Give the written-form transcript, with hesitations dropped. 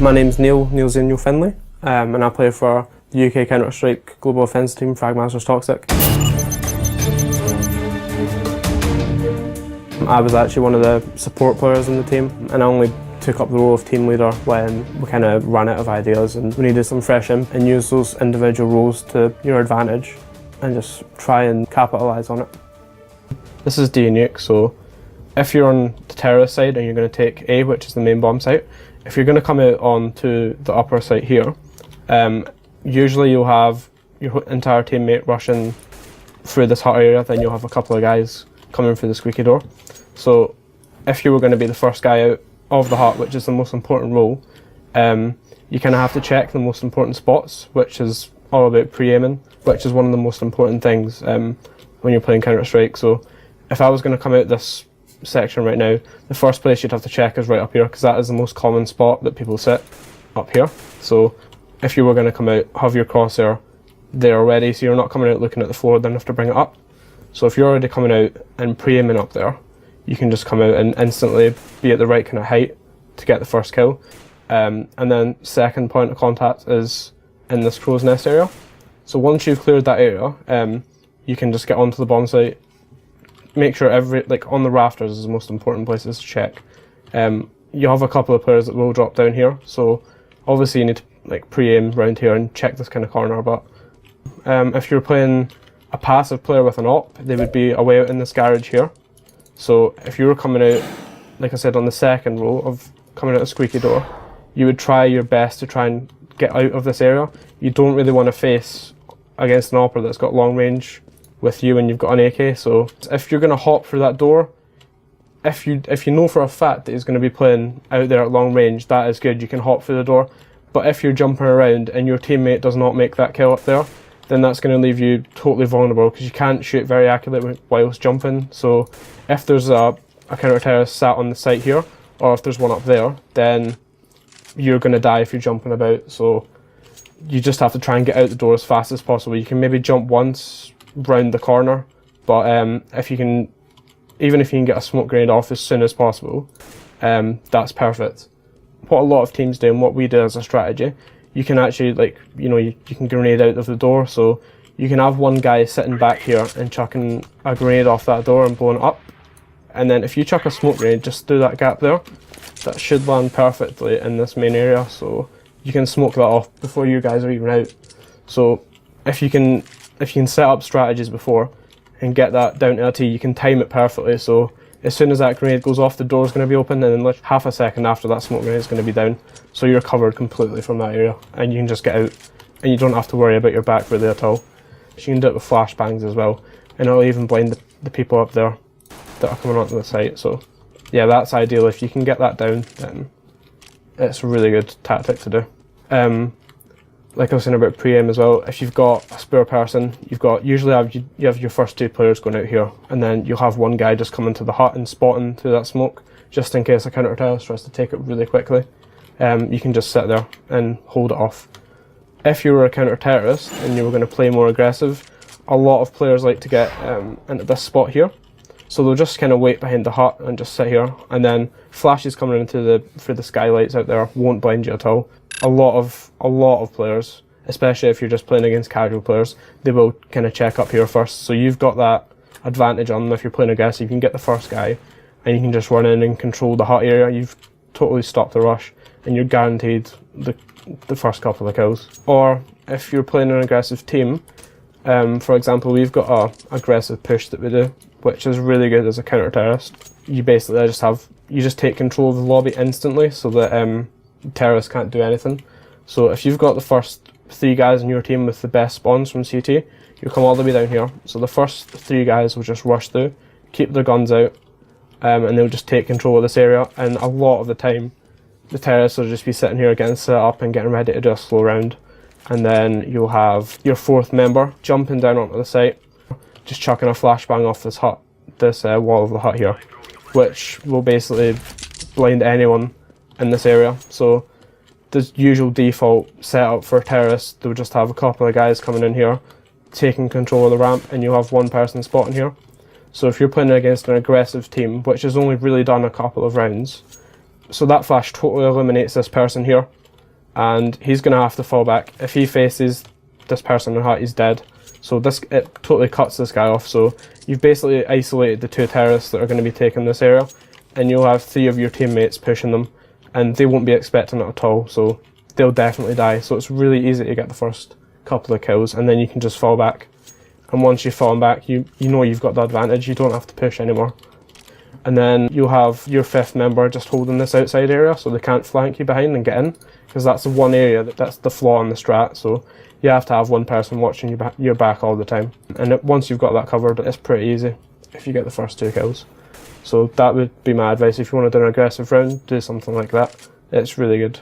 My name's Neil Zenial Finlay, and I play for the UK Counter-Strike Global Offensive Team, Fragmasters Toxic. I was actually one of the support players in the team, and I only took up the role of team leader when we kind of ran out of ideas and we needed some fresh in and use those individual roles to your advantage and just try and capitalise on it. This is D and Nuke, so if you're on the terrorist side and you're going to take A, which is the main bomb site, if you're going to come out onto the upper site here, usually you'll have your entire teammate rushing through this hut area, then you'll have a couple of guys coming through the squeaky door. So if you were going to be the first guy out of the hut, which is the most important role, you kind of have to check the most important spots, which is all about pre-aiming, which is one of the most important things when you're playing Counter-Strike. So if I was going to come out this section right now, the first place you'd have to check is right up here, because that is the most common spot that people sit, up here. So if you were going to come out, have your crosshair there already, so you're not coming out looking at the floor, then have to bring it up. So if you're already coming out and pre-aiming up there, you can just come out and instantly be at the right kind of height to get the first kill. And then second point of contact is in this crow's nest area. So once you've cleared that area, you can just get onto the bomb site. Make sure on the rafters is the most important places to check. You have a couple of players that will drop down here, so obviously you need to pre-aim around here and check this kind of corner. But if you're playing a passive player with an op, they would be away out in this garage here. So if you were coming out, like I said, on the second row of coming out a squeaky door, you would try your best to try and get out of this area. You don't really want to face against an opera that's got long range with you and you've got an AK. So if you're going to hop through that door, if you know for a fact that he's going to be playing out there at long range, that is good, you can hop through the door. But if you're jumping around and your teammate does not make that kill up there, then that's going to leave you totally vulnerable, because you can't shoot very accurately whilst jumping. So if there's a counter-terrorist sat on the site here, or if there's one up there, then you're going to die if you're jumping about. So you just have to try and get out the door as fast as possible. You can maybe jump once round the corner, but even if you can get a smoke grenade off as soon as possible, that's perfect. What a lot of teams do, and what we do as a strategy, you can actually you can grenade out of the door. So you can have one guy sitting back here and chucking a grenade off that door and blowing it up, and then if you chuck a smoke grenade just through that gap there, that should land perfectly in this main area, so you can smoke that off before you guys are even out. So if you can set up strategies before and get that down to a T, you can time it perfectly. So as soon as that grenade goes off, the door is going to be open, and then half a second after that smoke grenade is going to be down. So you're covered completely from that area, and you can just get out, and you don't have to worry about your back really at all. You can do it with flashbangs as well, and it'll even blind the people up there that are coming onto the site. So yeah, that's ideal. If you can get that down, then it's a really good tactic to do. Like I was saying about pre-aim as well, if you've got a spare person, you have your first two players going out here, and then you'll have one guy just coming to the hut and spotting through that smoke, just in case a counter-terrorist tries to take it really quickly. You can just sit there and hold it off. If you were a counter-terrorist and you were going to play more aggressive, a lot of players like to get into this spot here. So they'll just kind of wait behind the hut and just sit here, and then flashes coming through the skylights out there won't blind you at all. A lot of players, especially if you're just playing against casual players, they will kind of check up here first. So you've got that advantage on them. If you're playing aggressive, you can get the first guy and you can just run in and control the hut area. You've totally stopped the rush and you're guaranteed the first couple of kills. Or if you're playing an aggressive team, for example, we've got a aggressive push that we do, which is really good as a counter-terrorist. You basically just take control of the lobby instantly, so that terrorists can't do anything. So if you've got the first three guys in your team with the best spawns from CT, you come all the way down here. So the first three guys will just rush through, keep their guns out, and they'll just take control of this area. And a lot of the time, the terrorists will just be sitting here getting set up and getting ready to do a slow round. And then you'll have your fourth member jumping down onto the site, just chucking a flashbang off this wall of the hut here, which will basically blind anyone in this area. So the usual default setup for terrorists, they'll just have a couple of guys coming in here, taking control of the ramp, and you'll have one person spotting here. So if you're playing against an aggressive team, which has only really done a couple of rounds, so that flash totally eliminates this person here. and he's going to have to fall back. If he faces this person in hut, he's dead. So it totally cuts this guy off. So you've basically isolated the 2 terrorists that are going to be taking this area, and you'll have 3 of your teammates pushing them, and they won't be expecting it at all, so they'll definitely die. So it's really easy to get the first couple of kills, and then you can just fall back. And once you've fallen back, you know you've got the advantage. You don't have to push anymore. And then you'll have your 5th member just holding this outside area, so they can't flank you behind and get in, because that's the one area that's the flaw in the strat. So you have to have one person watching your back all the time. And once you've got that covered, it's pretty easy if you get the first 2 kills. So that would be my advice. If you want to do an aggressive round, do something like that. It's really good.